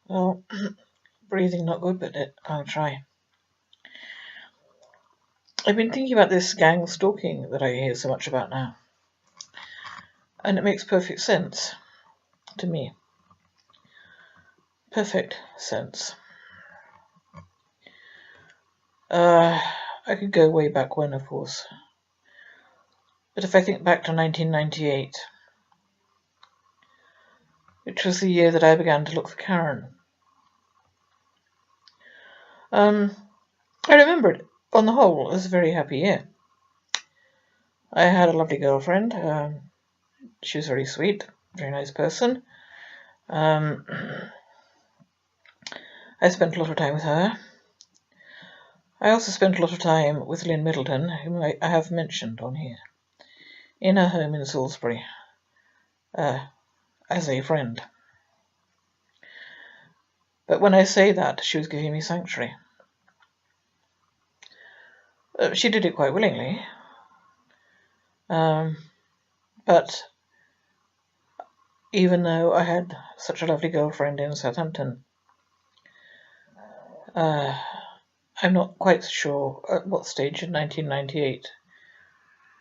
Well, breathing not good, but I'll try. I've been thinking about this gang stalking that I hear so much about now. And it makes perfect sense to me. Perfect sense. I could go way back when, of course. But if I think back to 1998, which was the year that I began to look for Karen, I remember it, on the whole, as a very happy year. I had a lovely girlfriend. She was very sweet, very nice person. I spent a lot of time with her. I also spent a lot of time with Lynn Middleton, whom I have mentioned on here, in her home in Salisbury, as a friend. But when I say that, she was giving me sanctuary. She did it quite willingly. But even though I had such a lovely girlfriend in Southampton, I'm not quite sure at what stage in 1998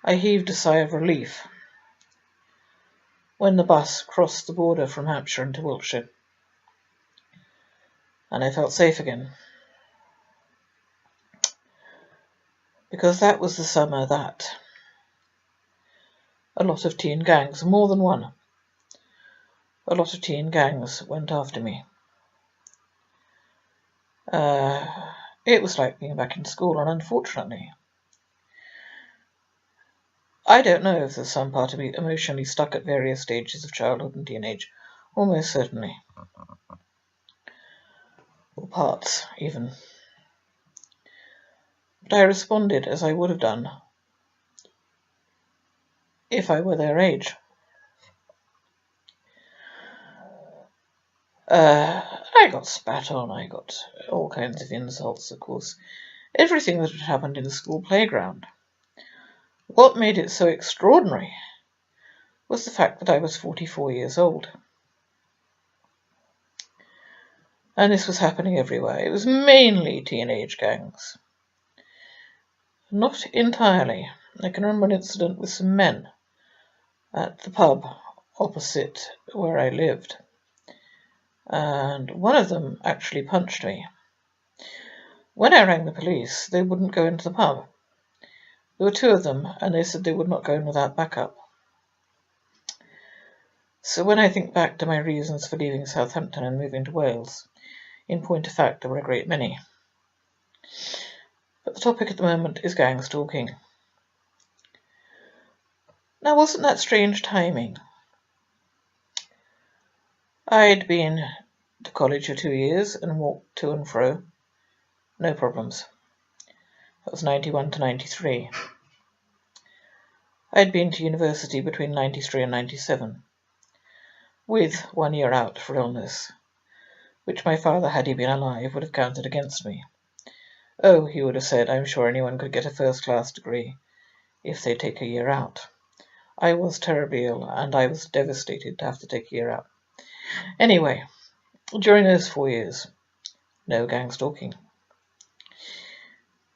I heaved a sigh of relief when the bus crossed the border from Hampshire into Wiltshire, and I felt safe again. Because that was the summer that a lot of teen gangs, more than one, a lot of teen gangs went after me. It was like being back in school, and unfortunately, I don't know if there's some part of me emotionally stuck at various stages of childhood and teenage, almost certainly. Or parts, even. But I responded as I would have done if I were their age. I got spat on, I got all kinds of insults, of course. Everything that had happened in the school playground. What made it so extraordinary was the fact that I was 44 years old. And this was happening everywhere. It was mainly teenage gangs. Not entirely. I can remember an incident with some men at the pub opposite where I lived. And one of them actually punched me. When I rang the police, they wouldn't go into the pub. There were two of them, and they said they would not go in without backup. So when I think back to my reasons for leaving Southampton and moving to Wales, in point of fact, there were a great many. But the topic at the moment is gang stalking. Now, wasn't that strange timing? I'd been to college for 2 years and walked to and fro. No problems. That was 91 to 93. I'd been to university between 93 and 97, with 1 year out for illness, which my father, had he been alive, would have counted against me. Oh, he would have said, I'm sure anyone could get a first-class degree if they take a year out. I was terribly ill, and I was devastated to have to take a year out. Anyway, during those 4 years, no gang stalking,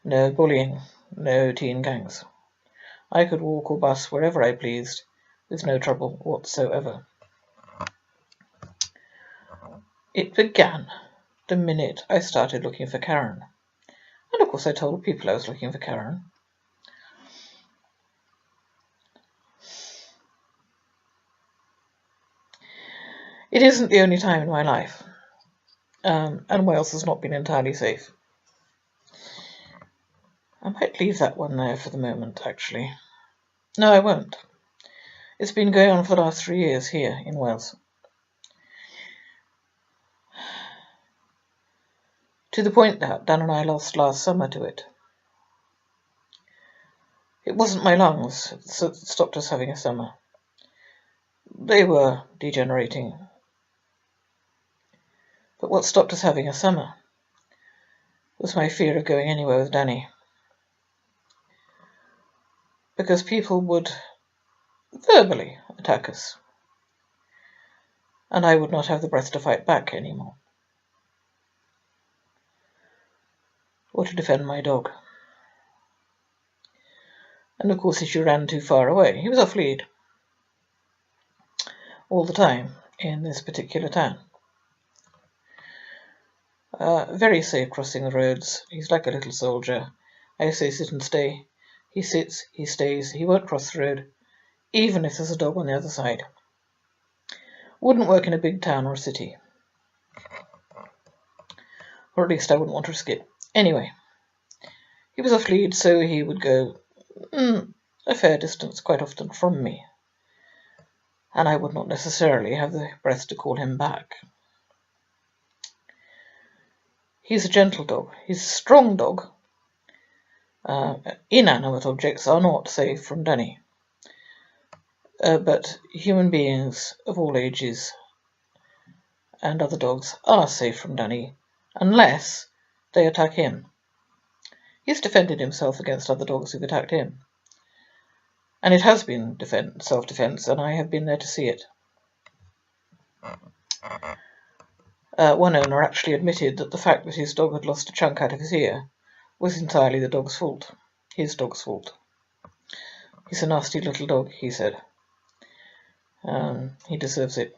no bullying, no teen gangs. I could walk or bus wherever I pleased, with no trouble whatsoever. It began the minute I started looking for Karen. And of course I told people I was looking for Karen. It isn't the only time in my life, and Wales has not been entirely safe. I might leave that one there for the moment, actually. No, I won't. It's been going on for the last 3 years here in Wales. To the point that Dan and I lost last summer to it. It wasn't my lungs that stopped us having a summer. They were degenerating. But what stopped us having a summer was my fear of going anywhere with Danny. Because people would verbally attack us. And I would not have the breath to fight back anymore. or to defend my dog. And of course, if you ran too far away, he was off lead all the time in this particular town. Very safe crossing the roads. He's like a little soldier. I say sit and stay. He sits, he stays, he won't cross the road, even if there's a dog on the other side. Wouldn't work in a big town or a city. Or at least I wouldn't want to risk it. Anyway, he was off lead, so he would go a fair distance quite often from me. And I would not necessarily have the breath to call him back. He's a gentle dog. He's a strong dog. Inanimate objects are not safe from Danny. But human beings of all ages and other dogs are safe from Danny unless they attack him. He's defended himself against other dogs who've attacked him. And it has been self-defense, and I have been there to see it. One owner actually admitted that the fact that his dog had lost a chunk out of his ear was entirely the dog's fault. His dog's fault. He's a nasty little dog, he said. He deserves it.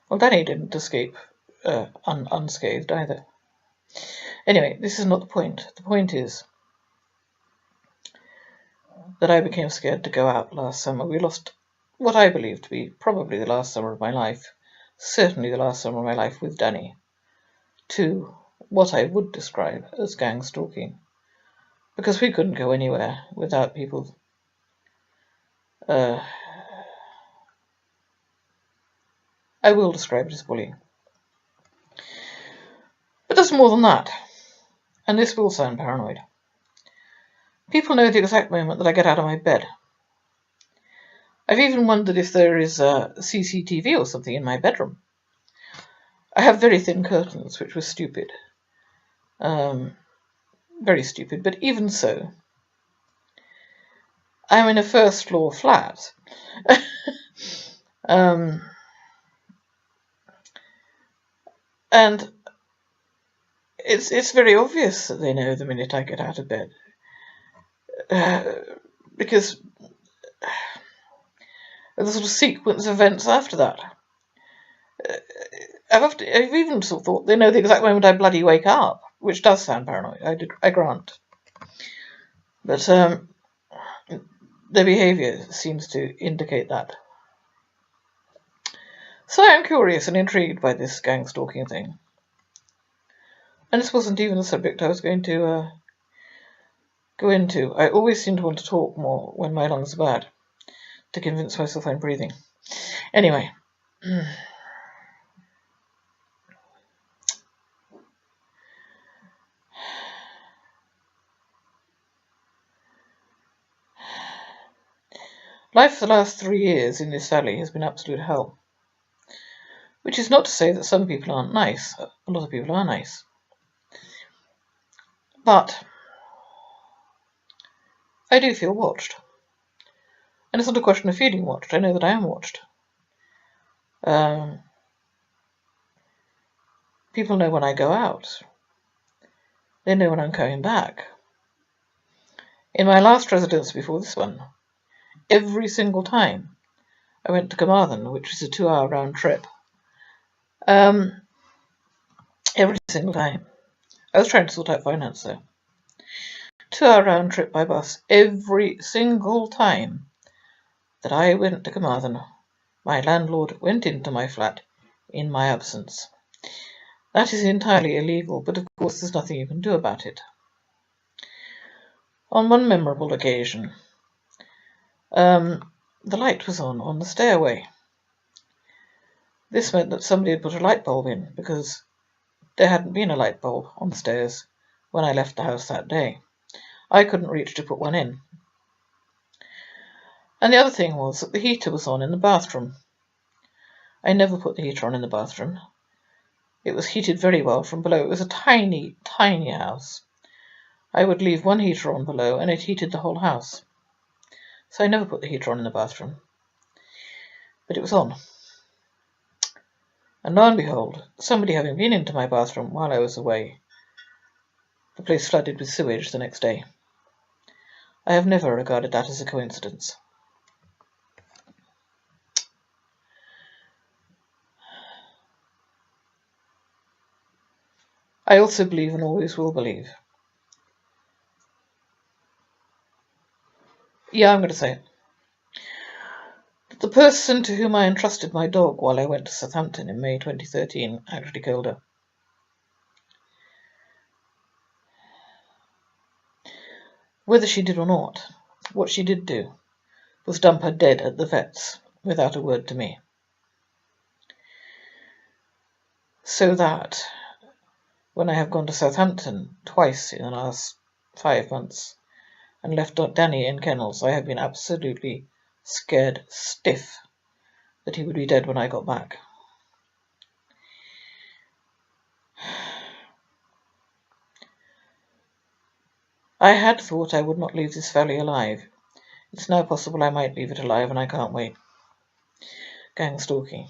Well, Danny didn't escape unscathed either. Anyway, this is not the point. The point is that I became scared to go out last summer. We lost what I believe to be probably the last summer of my life, certainly the last summer of my life with Danny, to what I would describe as gang stalking, because we couldn't go anywhere without people I will describe it as bullying. But there's more than that, and this will sound paranoid. People know the exact moment that I get out of my bed. I've even wondered if there is a CCTV or something in my bedroom. I have very thin curtains, which was stupid. Very stupid, but even so, I'm in a first floor flat. And it's very obvious that they know the minute I get out of bed. Because the sort of sequence of events after that. I've even sort of thought they know the exact moment I bloody wake up, which does sound paranoid, I grant. But their behaviour seems to indicate that. So I'm curious and intrigued by this gang stalking thing. And this wasn't even the subject I was going to go into. I always seem to want to talk more when my lungs are bad, to convince myself I'm breathing. Anyway. Life for the last 3 years in this valley has been absolute hell. Which is not to say that some people aren't nice. A lot of people are nice. But I do feel watched. And it's not a question of feeling watched. I know that I am watched. People know when I go out. They know when I'm coming back. In my last residence before this one, every single time I went to Carmarthen, which is a 2-hour round trip, every single time. I was trying to sort out finance there. 2-hour round trip by bus. Every single time that I went to Carmarthen, my landlord went into my flat in my absence. That is entirely illegal, but of course there's nothing you can do about it. On one memorable occasion, the light was on the stairway. This meant that somebody had put a light bulb in, because there hadn't been a light bulb on the stairs when I left the house that day. I couldn't reach to put one in. And the other thing was that the heater was on in the bathroom. I never put the heater on in the bathroom. It was heated very well from below. It was a tiny, tiny house. I would leave one heater on below and it heated the whole house. So I never put the heater on in the bathroom. But it was on. And lo and behold, somebody having been into my bathroom while I was away The place flooded with sewage the next day. I have never regarded that as a coincidence. I also believe and always will believe. Yeah, I'm going to say it. That the person to whom I entrusted my dog while I went to Southampton in May 2013 actually killed her. Whether she did or not, what she did do was dump her dead at the vet's without a word to me. So that when I have gone to Southampton twice in the last 5 months and left Danny in kennels, I have been absolutely scared stiff that he would be dead when I got back. I had thought I would not leave this valley alive. It's now possible I might leave it alive, and I can't wait. Gang stalking.